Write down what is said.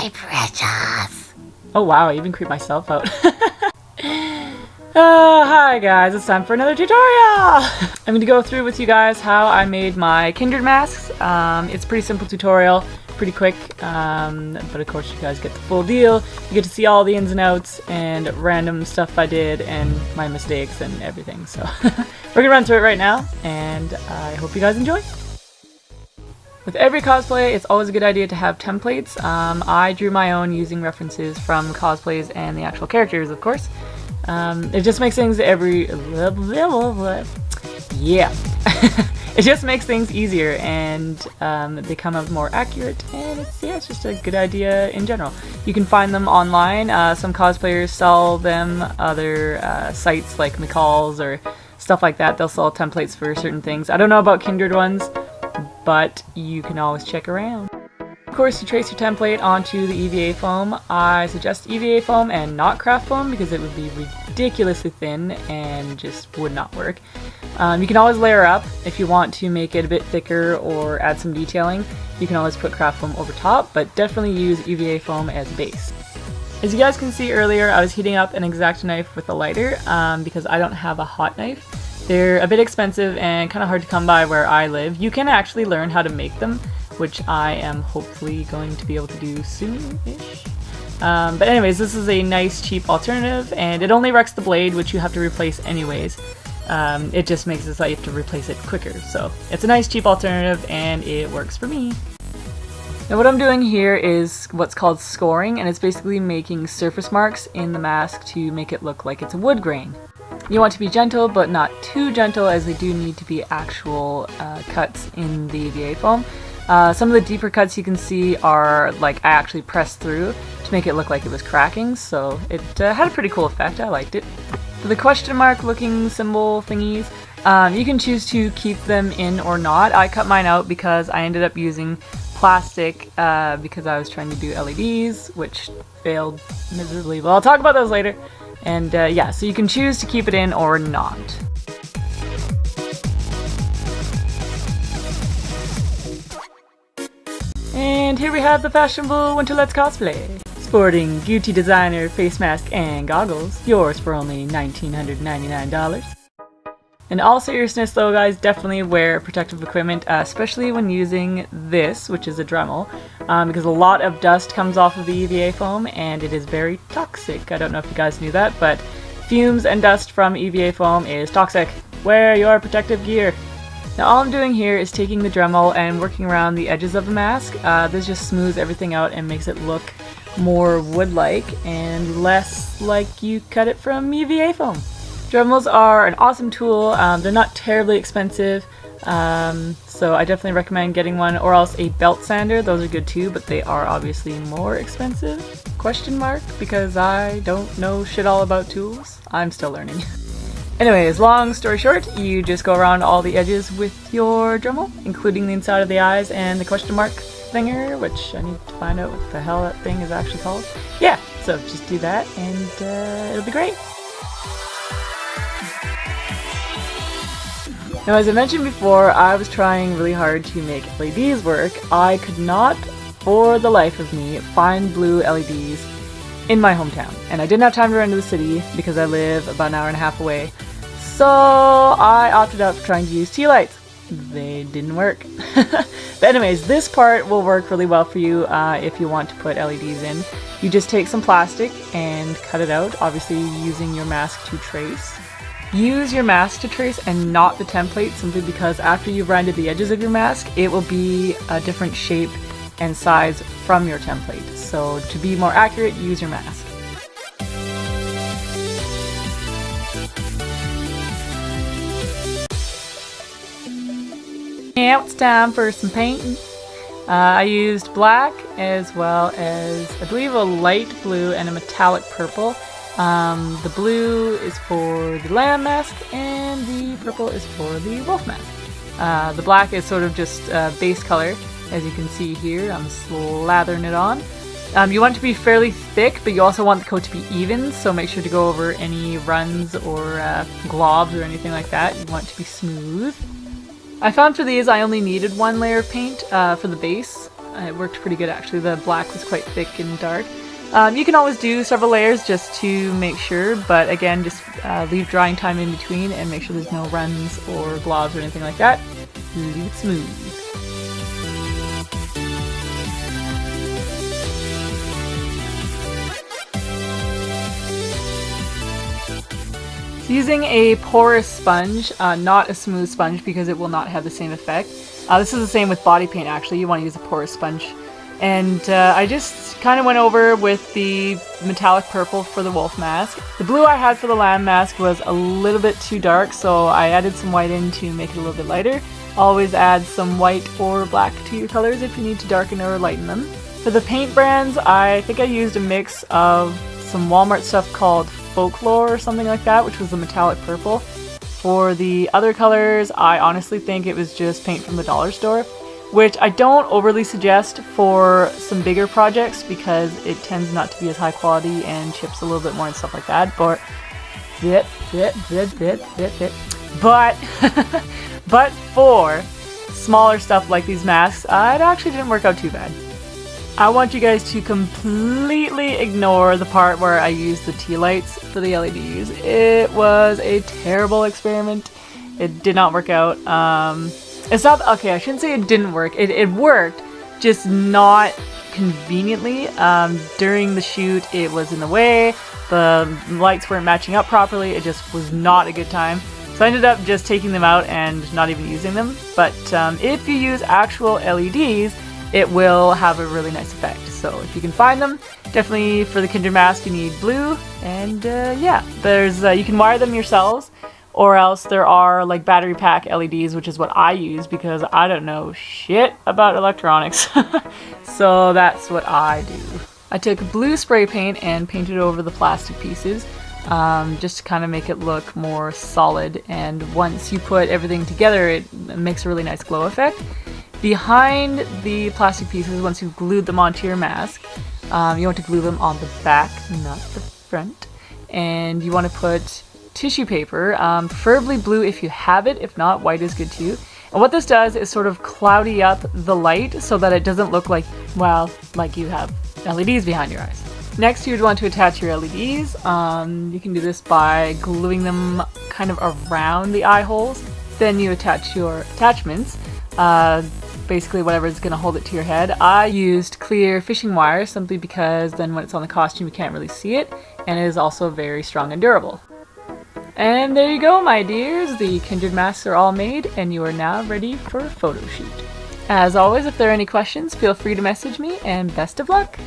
my precious. Oh wow, I even creeped myself out. Hi guys, it's time for another tutorial! I'm going to go through with you guys how I made my Kindred masks. It's a pretty simple tutorial, pretty quick, but of course you guys get the full deal. You get to see all the ins and outs and random stuff I did and my mistakes and everything. So we're going to run through it right now, and I hope you guys enjoy. With every cosplay, it's always a good idea to have templates. I drew my own using references from cosplays and the actual characters, of course. It just makes things it just makes things easier, and they come out more accurate, and it's just a good idea in general. You can find them online. Some cosplayers sell them. Other sites like McCall's or stuff like that, they'll sell templates for certain things. I don't know about Kindred ones, but you can always check around. Of course, you trace your template onto the EVA foam. I suggest EVA foam and not craft foam because it would be ridiculously thin and just would not work. You can always layer up if you want to make it a bit thicker or add some detailing. You can always put craft foam over top, but definitely use EVA foam as a base. As you guys can see earlier, I was heating up an X-Acto knife with a lighter because I don't have a hot knife. They're a bit expensive and kind of hard to come by where I live. You can actually learn how to make them, which I am hopefully going to be able to do soon-ish. But anyways, this is a nice cheap alternative, and it only wrecks the blade, which you have to replace anyways. It just makes it so you have to replace it quicker. So it's a nice cheap alternative, and it works for me. Now what I'm doing here is what's called scoring, and it's basically making surface marks in the mask to make it look like it's a wood grain. You want to be gentle, but not too gentle, as they do need to be actual cuts in the EVA foam. Some of the deeper cuts you can see are like I actually pressed through to make it look like it was cracking, so it had a pretty cool effect. I liked it. For the question mark looking symbol thingies, you can choose to keep them in or not. I cut mine out because I ended up using plastic because I was trying to do LEDs, which failed miserably. Well, I'll talk about those later. And yeah, so you can choose to keep it in or not. And here we have the fashionable Winterlights cosplay. Sporting Gucci designer face mask and goggles, yours for only $1,999. In all seriousness though guys, definitely wear protective equipment, especially when using this, which is a Dremel, because a lot of dust comes off of the EVA foam and it is very toxic. I don't know if you guys knew that, but fumes and dust from EVA foam is toxic. Wear your protective gear. Now all I'm doing here is taking the Dremel and working around the edges of the mask. This just smooths everything out and makes it look more wood-like and less like you cut it from EVA foam. Dremels are an awesome tool. They're not terribly expensive, so I definitely recommend getting one, or else a belt sander. Those are good too, but they are obviously more expensive. Question mark, because I don't know shit all about tools. I'm still learning. Anyways, long story short, you just go around all the edges with your Dremel, including the inside of the eyes and the question mark thinger, which I need to find out what the hell that thing is actually called. Yeah, so just do that and it'll be great. Now, as I mentioned before, I was trying really hard to make LEDs work. I could not, for the life of me, find blue LEDs in my hometown. And I didn't have time to run to the city because I live about an hour and a half away. So I opted out for trying to use tea lights. They didn't work. But anyways, this part will work really well for you if you want to put LEDs in. You just take some plastic and cut it out, obviously using your mask to trace. Use your mask to trace and not the template, simply because after you've rounded the edges of your mask, it will be a different shape and size from your template. So to be more accurate, use your mask. Now it's time for some painting. I used black as well as, I believe, a light blue and a metallic purple. The blue is for the lamb mask and the purple is for the wolf mask. The black is sort of just base color, as you can see here. I'm slathering it on. You want it to be fairly thick, but you also want the coat to be even, so make sure to go over any runs or globs or anything like that. You want it to be smooth. I found for these I only needed one layer of paint for the base, It worked pretty good actually. The black was quite thick and dark. You can always do several layers just to make sure, but again, just leave drying time in between and make sure there's no runs or globs or anything like that. Leave it smooth. Using a porous sponge, not a smooth sponge because it will not have the same effect. This is the same with body paint actually, you want to use a porous sponge. And I just kind of went over with the metallic purple for the wolf mask. The blue I had for the lamb mask was a little bit too dark, so I added some white in to make it a little bit lighter. Always add some white or black to your colors if you need to darken or lighten them. For the paint brands, I think I used a mix of some Walmart stuff called Folklore or something like that, which was the metallic purple. For the other colors, I honestly think it was just paint from the dollar store, which I don't overly suggest for some bigger projects because it tends not to be as high quality and chips a little bit more and stuff like that. But but for smaller stuff like these masks, it actually didn't work out too bad. I want you guys to completely ignore the part where I used the tea lights for the LEDs. It was a terrible experiment. It did not work out. It's not, okay, I shouldn't say it didn't work. It worked, just not conveniently. During the shoot, it was in the way. The lights weren't matching up properly. It just was not a good time. So I ended up just taking them out and not even using them. But if you use actual LEDs, it will have a really nice effect. So if you can find them, definitely for the Kindred mask you need blue, and yeah, there's you can wire them yourselves, or else there are like battery pack LEDs, which is what I use because I don't know shit about electronics. So that's what I do. I took blue spray paint and painted over the plastic pieces, just to kind of make it look more solid, and once you put everything together it makes a really nice glow effect. Behind the plastic pieces, once you've glued them onto your mask, you want to glue them on the back, not the front. And you want to put tissue paper, preferably blue if you have it, if not, white is good too. And what this does is sort of cloudy up the light so that it doesn't look like, well, like you have LEDs behind your eyes. Next, you'd want to attach your LEDs. You can do this by gluing them kind of around the eye holes. Then you attach your attachments. Basically whatever is going to hold it to your head. I used clear fishing wire simply because then when it's on the costume you can't really see it, and it is also very strong and durable. And there you go, my dears, the Kindred masks are all made and you are now ready for a photo shoot. As always, if there are any questions, feel free to message me, and best of luck!